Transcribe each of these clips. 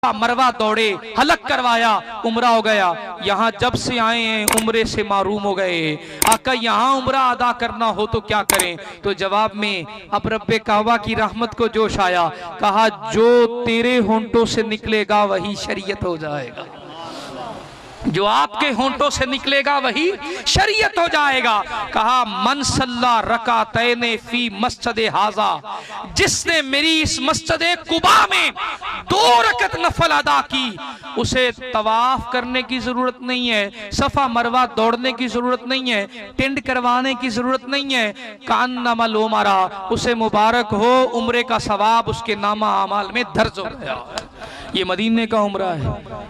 मरवा दौड़े, हलक करवाया, उम्रा हो गया। यहाँ जब से आए हैं उम्रे से मारूम हो गए। आका यहाँ उम्रा अदा करना हो तो क्या करें? तो जवाब में अब रब्बे काबा की रहमत को जोश आया, कहा जो तेरे होंठों से निकलेगा वही शरीयत हो जाएगा। जो आपके होंठों से निकलेगा वही शरीयत हो जाएगा। कहा मन सल्ला रकातैने फी मस्जिद हाजा, जिसने मेरी इस मस्जिद कुबा में 2 रकत नफल अदा की, उसे तवाफ करने की जरूरत नहीं है, सफा मरवा दौड़ने की जरूरत नहीं है, टेंड करवाने की जरूरत नहीं है। कान नमल उमरा, उसे मुबारक हो, उम्रे का सवाब उसके नामा अमाल में दर्ज हो गया। ये मदीने का उम्रा है,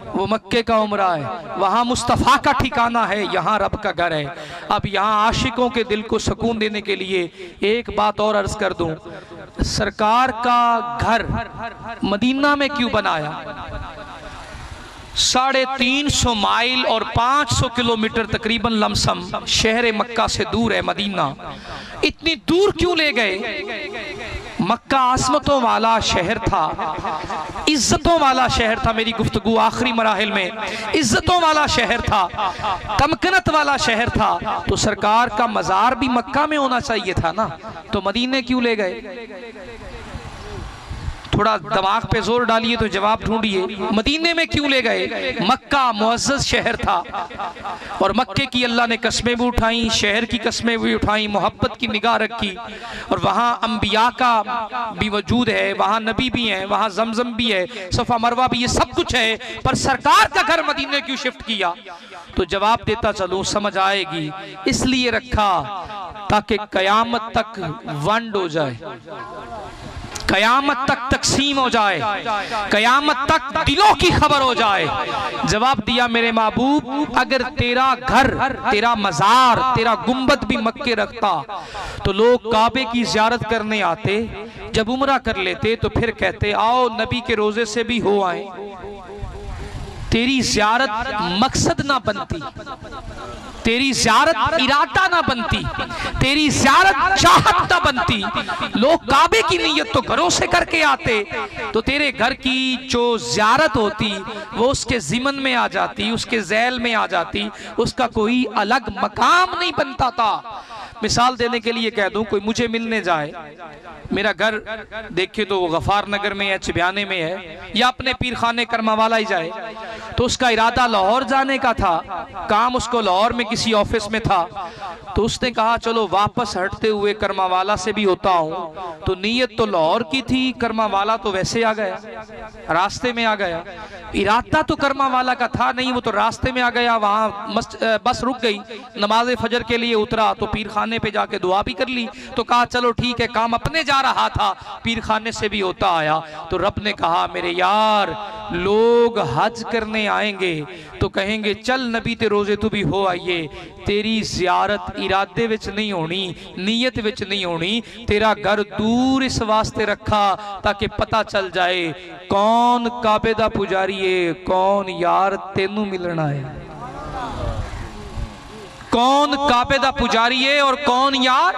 वो मक्के का उम्रा है, वहां मुस्तफा का ठिकाना है, यहाँ रब का घर है। अब यहाँ आशिकों के दिल को सुकून देने के लिए एक बात और अर्ज कर दूं, सरकार का घर मदीना में क्यों बनाया? 350 माइल और 500 किलोमीटर तकरीबन लमसम शहर मक्का से दूर है मदीना। इतनी दूर क्यों ले गए? मक्का आसमतों वाला शहर था, इज्जतों वाला शहर था। मेरी गुफ्तगू आखिरी मराहिल में, इज्जतों वाला शहर था, तमकनत वाला शहर था। तो सरकार का मजार भी मक्का में होना चाहिए था ना, तो मदीने क्यों ले गए? थोड़ा दिमाग पे जोर डालिए तो जवाब ढूंढिए, मदीने में क्यों ले गए? मक्का मुअज़्ज़ज़ शहर था और मक्के की अल्लाह ने कस्में भी उठाई, शहर की कस्में भी उठाई, मोहब्बत की निगाह रखी। और वहाँ अंबिया का भी वजूद है, वहाँ नबी भी हैं, वहाँ जमजम भी है, सफा मरवा भी, ये सब कुछ है। पर सरकार का घर मदीने क्यों शिफ्ट किया? तो जवाब देता चलूं, समझ आएगी। इसलिए रखा ताकि कयामत तक वंड हो जाए, कयामत तक तकसीम हो जाए, कयामत तक दिलों की खबर हो जाए। जवाब दिया मेरे महबूब, अगर तेरा घर, तेरा मजार, तेरा गुंबद भी मक्के रखता तो लोग काबे की ज़ियारत करने आते, जब उम्रा कर लेते तो फिर कहते आओ नबी के रोजे से भी हो आए। तेरी ज़ियारत मकसद ना बनती, तेरी ज़ियारत इरादा ना बनती, तेरी ज़ियारत चाहत ना बनती। लोग काबे की नीयत तो घरों से करके आते, तो तेरे घर की जो ज़ियारत होती वो उसके ज़िमन में आ जाती, उसके ज़ैल में आ जाती, उसका कोई अलग मकाम नहीं बनता था। मिसाल देने के लिए कह दूं, कोई मुझे मिलने जाए, मेरा घर देखे तो वो गफार नगर में है, चिबियाने में है, या अपने पीर खाने करमावाला ही जाए, तो उसका इरादा लाहौर जाने का था, काम उसको लाहौर में किसी ऑफिस में था। तो उसने कहा चलो वापस हटते हुए करमावाला से भी होता हूँ। तो नीयत तो लाहौर की थी, करमावाला तो वैसे आ गया, रास्ते में आ गया। इरादा तो करमावाला का था नहीं, वो तो रास्ते में आ गया। वहाँ बस रुक गई, नमाज फजर के लिए उतरा तो पीर खाने पे जाके दुआ भी कर ली। तो कहा चलो ठीक है, काम अपने जा रहा था, पीर खाने से भी होता आया। तो रब ने कहा मेरे यार, लोग हज करने आएंगे तो कहेंगे चल नबी ते रोजे तू भी हो आइए। तेरी ज़ियारत इरादे विच नहीं होनी, नीयत विच नहीं होनी। तेरा घर दूर इस वास्ते रखा ताकि पता चल जाए कौन काबे दा पुजारी है, कौन यार तेनू मिलना है, कौन काबे दा पुजारी है और कौन यार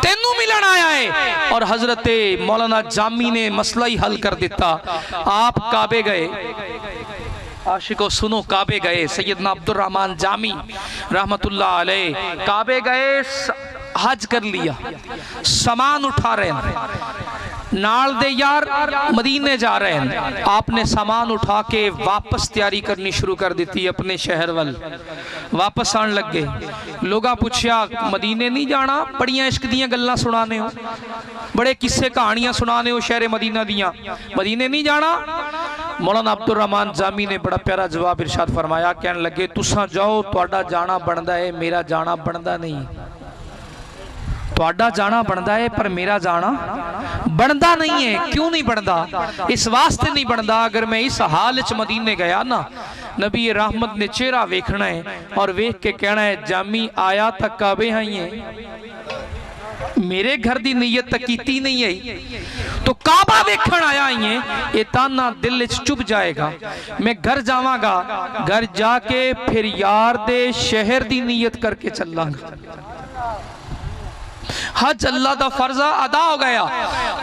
तेनू मिलन आया है। और हजरत मौलाना जामी ने मसला ही हल कर दिता। आप काबे गए, आशिको सुनो, काबे गए, सैयदना अब्दुर रहमान जामी रहमतुल्लाह अलैह काबे गए, हज कर लिया, सामान उठा रहे हैं, नाल दे यार मदीने जा रहे हैं। आपने सामान उठा के वापस तैयारी करनी शुरू कर दी थी अपने शहर वाल, वापस आने लग गए। लोगा पूछया मदीने नहीं जाना? बड़ियां इश्क दियां गल्लां सुनाने हो, बड़े किस्से कहानियां सुनाने हो शहर मदीना दियां, मदीने नहीं जाना? मौलाना अब्दुर रहमान जामी ने बड़ा प्यारा जवाब इरशाद फरमाया, कहने लगे तुसा जाओ, तुहाडा जाना बनदा है, मेरा जाना बनदा नहीं। तुहाडा जाना बनदा है पर मेरा जाना बनदा नहीं है। क्यों नहीं बनदा? इस वास्ते नहीं बनदा, अगर मैं इस हाल च मदीने गया ना, नबी रहमत ने चेहरा वेखना है और वेख के कहना है जामी आया तक काबे आई है, मेरे घर दी नीयत तक कीती नहीं है, तो काबा वेखण आया ही है। ये ताना दिल च चुभ जाएगा। मैं घर जावांगा, घर जाके फिर यार दे शहर दी नीयत करके चलांगा। हज अल्लाह दा फर्जा अदा हो गया।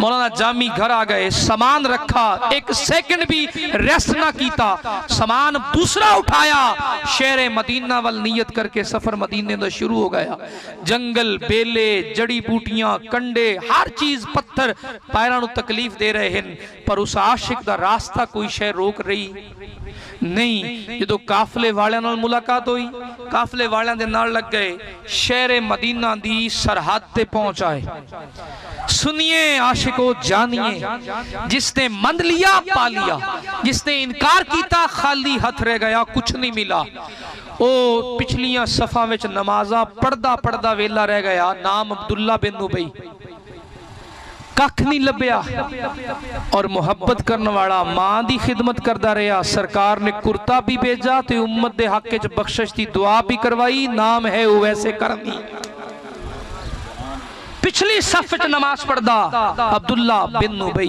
मौलाना जामी घर आ गए, सामान रखा, एक सेकंड भी रेस्ट ना कीता, सामान दूसरा उठाया, शहर मदीना वाल नियत करके सफर मदीने दा शुरू हो गया। जंगल, बेले, जड़ी बूटियां, कंडे, हर चीज, पत्थर पैरां नूं तकलीफ दे रहे हैं, पर उस आशिक दा रास्ता कोई शह रोक रही नहीं। जो काफले वालियां नाल मुलाकात हुई, काफले वालियां दे नाल लग गए, शहर मदीना दी सरहद ते पहुंच आए। सुनिए आशिको जानिए, जिसने मन लिया पा लिया, जिसने इनकार किया खाली हथ रह गया, कुछ नहीं मिला। ओ पिछलियां सफा विच नमाजा पढ़दा पढ़दा वेला रह गया। नाम अब्दुल्ला बिन उबई, कख नहीं लभ्या, और मुहब्बत करने वाला मां दी खिदमत करता रहा। सरकार ने कुर्ता भी भेजा तो उम्मत दे हक च बख्शिश की दुआ भी करवाई। नाम है उवैसे करनी। पिछली सफ च नमाज पढ़दा अब्दुल्ला बिन उबई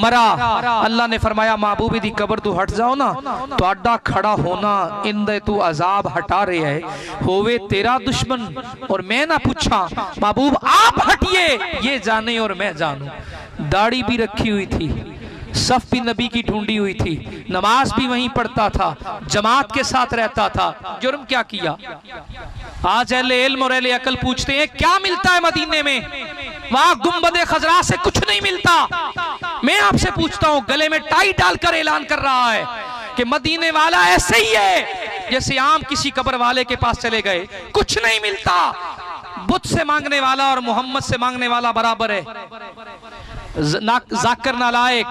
मरा। अल्लाह ने फरमाया महबूबी दी कबर तू हट जाओ ना, तो खड़ा होना इंदे तू अजाब हटा रहे है, होवे तेरा दुश्मन और मैं ना पूछा। महबूब आप हटिए, ये जाने और मैं जानू। दाढ़ी भी रखी हुई थी, सफ भी नबी की ढूंढी हुई थी, नमाज भी वहीं पढ़ता था, जमात के साथ रहता था। जुर्म क्या किया? आज अहले इल्म और अहले अकल पूछते हैं क्या मिलता है मदीने में? वहां गुंबदे खजरा से कुछ नहीं मिलता। मैं आपसे पूछता हूं, गले में टाई डालकर ऐलान कर रहा है कि मदीने वाला ऐसे ही है जैसे आम किसी कब्र वाले के पास चले गए, कुछ नहीं मिलता। बुत से मांगने वाला और मोहम्मद से मांगने वाला बराबर है। जाकर नालायक,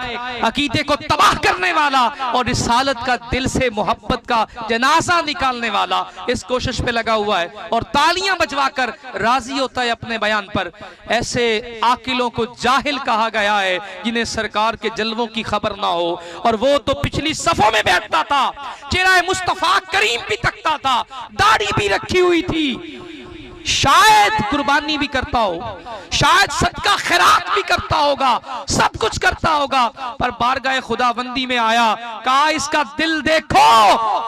अकीदे को तबाह करने वाला और रिसालत का दिल से मोहब्बत का जनाजा निकालने वाला इस कोशिश पे लगा हुआ है और तालियां बजवाकर राजी होता है अपने बयान पर। ऐसे आकिलों को जाहिल कहा गया है जिन्हें सरकार के जलवों की खबर ना हो। और वो तो पिछली सफों में बैठता था, चेहरा मुस्तफा करीम भी तकता था, दाढ़ी भी रखी हुई थी, शायद कुर्बानी भी करता हो, शायद सदका खैरात भी करता होगा, सब कुछ करता होगा, पर बारगाह खुदाबंदी में आया, कहा इसका दिल देखो,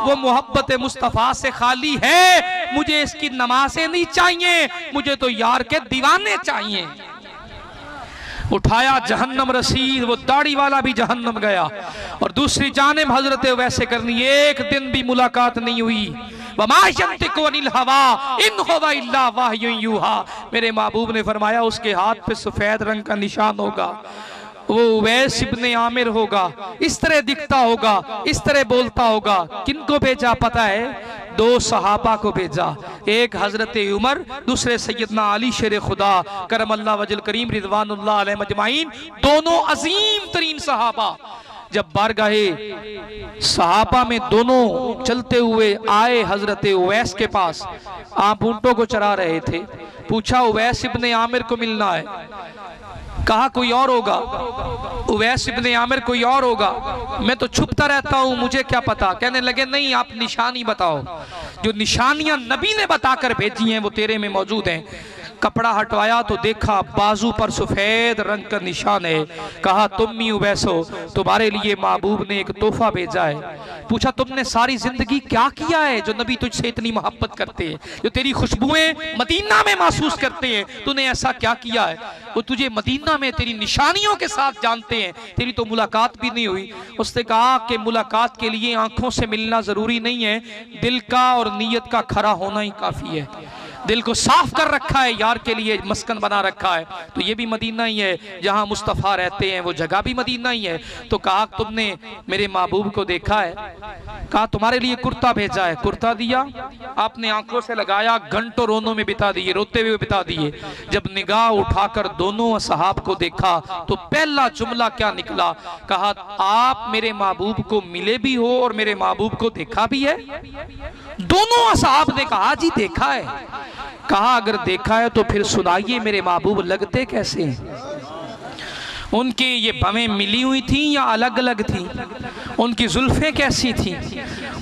वो मोहब्बत मुस्तफा से खाली है। मुझे इसकी नमाजें नहीं चाहिए, मुझे तो यार के दीवाने चाहिए। उठाया जहन्नम रसीद, वो दाढ़ी वाला भी जहन्नम गया। और दूसरी जानिब हजरत वैसे करनी, एक दिन भी मुलाकात नहीं हुई। मेरे महबूब ने फरमाया उसके हाथ पे सफेद रंग का निशान होगा, वो उवैस इब्ने आमिर होगा, इस तरह दिखता होगा, इस तरह बोलता होगा। किनको भेजा पता है? दो सहाबा को भेजा, एक हजरत उमर, दूसरे सैयदना अली शेर खुदा करम अल्लाह वजल करीम रिजवानुल्लाह अलैहि मजमाइन, दोनों अजीम तरीन सहाबा। जब बारगाहे सहाबा में दोनों चलते हुए आए हजरत उवैस के पास, आप ऊंटों को चरा रहे थे, पूछा उवैस इब्ने आमिर को मिलना है, कहा कोई और होगा, उवैस इब्ने आमिर कोई और होगा, मैं तो छुपता रहता हूं, मुझे क्या पता। कहने लगे नहीं, आप निशानी बताओ, जो निशानियां नबी ने बताकर भेजी हैं वो तेरे में मौजूद हैं। कपड़ा हटवाया तो देखा बाजू पर सफेद रंग का निशान है। कहा तुम ही उवैसो, तुम्हारे लिए महबूब ने एक तोहफा भेजा है। पूछा तुमने सारी जिंदगी क्या किया है जो नबी तुझसे इतनी मोहब्बत करते हैं, जो तेरी खुशबुएं मदीना में महसूस करते हैं, तूने ऐसा क्या किया है? वो तुझे मदीना में तेरी निशानियों के साथ जानते हैं, तेरी तो मुलाकात भी नहीं हुई। उसने कहा कि मुलाकात के लिए आंखों से मिलना जरूरी नहीं है, दिल का और नीयत का खरा होना ही काफी है। दिल को साफ कर रखा है, यार के लिए मस्कन बना रखा है, तो ये भी मदीना ही है, जहां मुस्तफ़ा रहते हैं वो जगह भी मदीना ही है। तो कहा तुमने मेरे महबूब को देखा है? कहा तुम्हारे लिए कुर्ता भेजा है। कुर्ता दिया, आपने आंखों से लगाया, घंटों रोनों में बिता दिए, रोते हुए बिता दिए। जब निगाह उठाकर दोनों सहाब को देखा तो पहला जुमला क्या निकला? कहा आप मेरे महबूब को मिले भी हो और मेरे महबूब को देखा भी है? दोनों सहाब ने कहा जी देखा है। कहा अगर देखा है तो फिर सुनाइए मेरे महबूब लगते कैसे हैं? उनके ये भवें मिली हुई थी या अलग अलग थी, उनकी जुल्फें कैसी थी,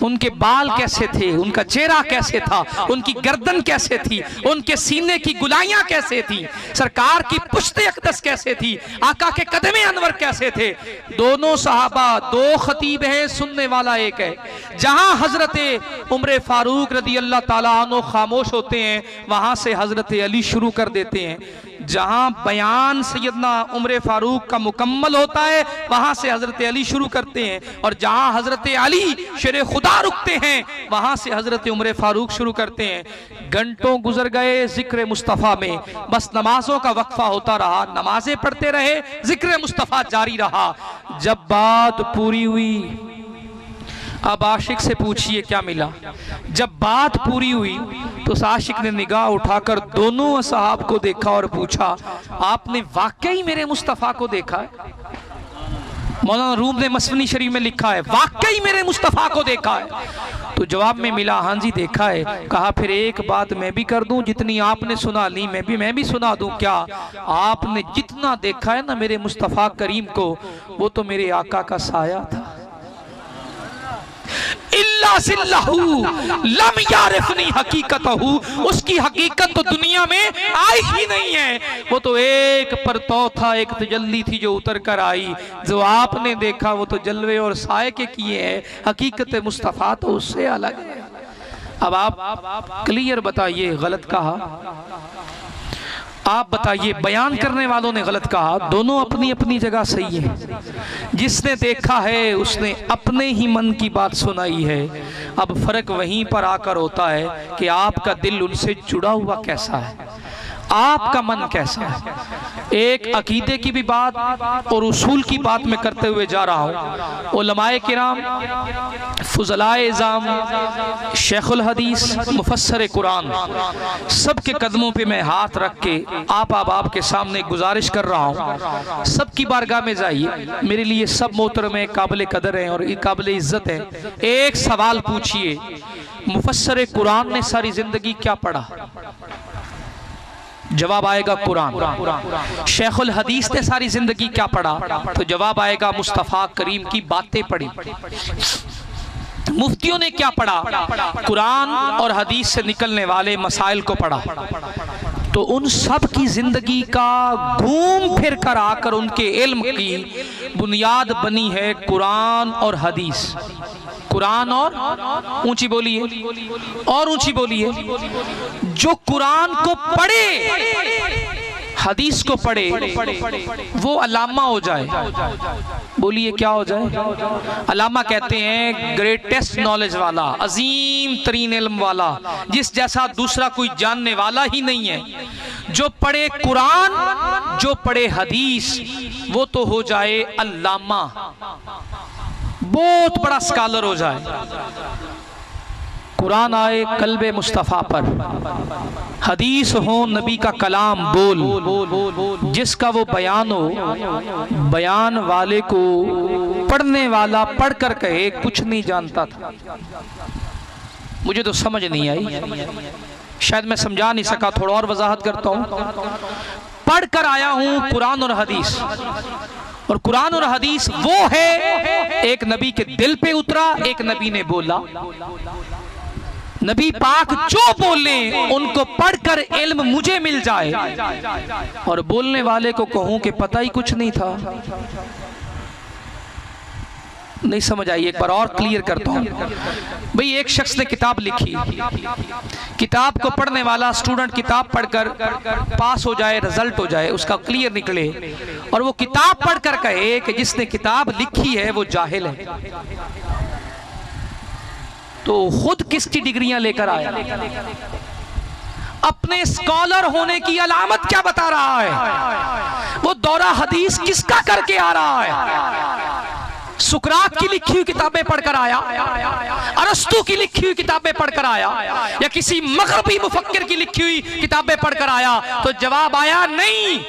उनके बाल कैसे थे, उनका चेहरा कैसे था, उनकी गर्दन कैसे थी, उनके सीने की गुलाइयां कैसे थी, सरकार की पुश्ते अक़दस कैसे थी, आका के कदमे अनवर कैसे थे। दोनों सहाबा, दो खतीब हैं, सुनने वाला एक है। जहां हजरत उमर फारूक रदी अल्लाह ताला अन्हु खामोश होते हैं, वहां से हजरत अली शुरू कर देते हैं। जहां बयान सैयदना उमर फारूक का मुकम्मल होता है, वहां से हजरत अली शुरू करते हैं, और जहां हजरत अली शेर खुदा रुकते हैं, वहां से हजरत उमर फारूक शुरू करते हैं। घंटों गुजर गए जिक्र मुस्तफ़ा में, बस नमाजों का वक्फा होता रहा, नमाजें पढ़ते रहे, जिक्र मुस्तफ़ा जारी रहा। जब बात पूरी हुई, अब आशिक से पूछिए क्या मिला। जब बात पूरी हुई तो उस आशिक ने निगाह उठाकर दोनों असहाब को देखा और पूछा, आपने वाकई मेरे मुस्तफ़ा को देखा है? मौलाना रूम ने मसनी शरीफ में लिखा है, वाकई मेरे मुस्तफ़ा को देखा है। तो जवाब में मिला, हाँ जी देखा है। कहा फिर एक बात मैं भी कर दूं, जितनी आपने सुना ली मैं भी सुना दूं। क्या? आपने जितना देखा है ना मेरे मुस्तफ़ा करीम को, वो तो मेरे आका का साया था। लम यारिफनी हकीकतहू, उसकी हकीकत तो दुनिया में आई ही नहीं है। वो तो एक परतौ था, एक तजल्ली थी जो उतर कर आई। जो आपने देखा वो तो जलवे और साए के किए हैं, हकीकत मुस्तफ़ा तो उससे अलग है। अब आप क्लियर बताइए, गलत कहा? आप बताइए, बयान करने वालों ने गलत कहा? दोनों अपनी अपनी जगह सही है। जिसने देखा है उसने अपने ही मन की बात सुनाई है। अब फर्क वहीं पर आकर होता है कि आपका दिल उनसे जुड़ा हुआ कैसा है, आपका मन कैसा है। एक अकीदे की भी बात और उसूल की बात मैं करते हुए जा रहा हूँ। उलमाए किराम, फुज़लाए इज़ाम, शेखुल हदीस, मुफस्सर कुरान, सबके कदमों पे मैं हाथ रख के आप के सामने गुजारिश कर रहा हूँ, सबकी बारगाह में जाइए। मेरे लिए सब मोहतरम है, काबिल कदर हैं और काबिल इज़्ज़त है। एक सवाल पूछिए, मुफस्सर कुरान ने सारी जिंदगी क्या पढ़ा? जवाब आएगा कुरान। शेखुल हदीस ने सारी जिंदगी क्या पढ़ा? तो जवाब आएगा मुस्तफ़ा करीम की बातें पढ़ी। मुफ्तियों ने क्या पढ़ा? कुरान और हदीस से निकलने वाले मसाइल को पढ़ा। तो उन सब की जिंदगी का घूम फिर कर आकर उनके इल्म की बुनियाद बनी है कुरान और हदीस। कुरान और ऊंची बोलिए, और ऊंची बोलिए, जो कुरान को पढ़े, हदीस को पढ़े, वो अल्लामा हो जाए। बोलिए क्या हो जाए? अल्लामा कहते हैं ग्रेटेस्ट नॉलेज वाला, अजीम तरीन इल्म वाला, जिस जैसा दूसरा कोई जानने वाला ही नहीं है। जो पढ़े कुरान, जो पढ़े हदीस, वो तो हो जाए अल्लामा, बहुत बड़ा स्कॉलर हो जाए। कुरान आए कल्बे मुस्तफ़ा पर, हदीस हो नबी का कलाम बोल, जिसका वो बयान हो, बयान वाले को पढ़ने वाला पढ़कर कहे कुछ नहीं जानता था। मुझे तो समझ नहीं आई, शायद मैं समझा नहीं सका, थोड़ा और वजाहत करता हूँ। पढ़कर आया हूँ कुरान और हदीस, और कुरान और हदीस वो है, एक नबी के दिल पे उतरा, एक नबी ने बोला। नबी पाक जो बोले उनको पढ़कर इल्म मुझे मिल जाए, और बोलने वाले को कहूं कि पता ही कुछ नहीं था। नहीं समझ आई? एक बार और क्लियर करता हूं। भाई एक शख्स ने किताब लिखी, किताब को पढ़ने वाला स्टूडेंट किताब पढ़कर पास हो जाए, रिजल्ट हो जाए, उसका क्लियर निकले, और वो किताब पढ़कर कहे कि जिसने किताब लिखी है वो जाहिल है, तो खुद किसकी डिग्रियां लेकर आया? अपने स्कॉलर होने की अलामत क्या बता रहा है? वो दौरा हदीस किसका करके आ रहा है? सुकरात की लिखी हुई किताबें पढ़कर आया, अरस्तु की लिखी हुई किताबें पढ़कर आया, या किसी मगरबी मुफक्किर की लिखी हुई किताबें पढ़कर आया? तो जवाब आया नहीं,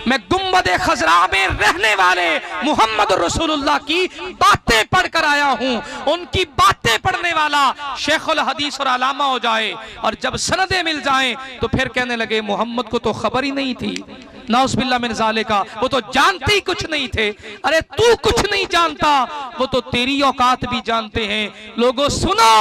मैं गुंबद खजरा में रहने वाले मोहम्मद रसूलुल्लाह की बातें पढ़कर आया हूं। उनकी बातें पढ़ने वाला शेखुल हदीस और अलामा हो जाए, और जब सनदें मिल जाएं तो फिर कहने लगे मोहम्मद को तो खबर ही नहीं थी। नाउज़ुबिल्लाह मिन ज़ालिका, वो तो जानते ही कुछ नहीं थे। अरे तू कुछ नहीं जानता, वो तो तेरी औकात भी जानते हैं। लोगों सुनो,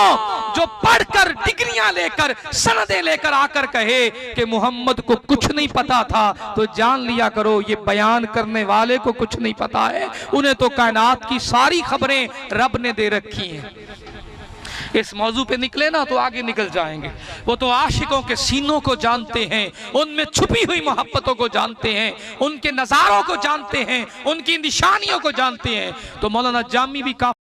जो पढ़कर डिग्रियां लेकर सनदें लेकर आकर कहे कि मोहम्मद को कुछ नहीं पता था, तो जान लिया करो ये बयान करने वाले को कुछ नहीं पता है। उन्हें तो कायनात की सारी खबरें रब ने दे रखी हैं। इस मौजू पे निकले ना तो आगे निकल जाएंगे। वो तो आशिकों के सीनों को जानते हैं, उनमें छुपी हुई मोहब्बतों को जानते हैं, उनके नज़ारों को जानते हैं, उनकी निशानियों को जानते हैं। तो मौलाना जामी भी काफी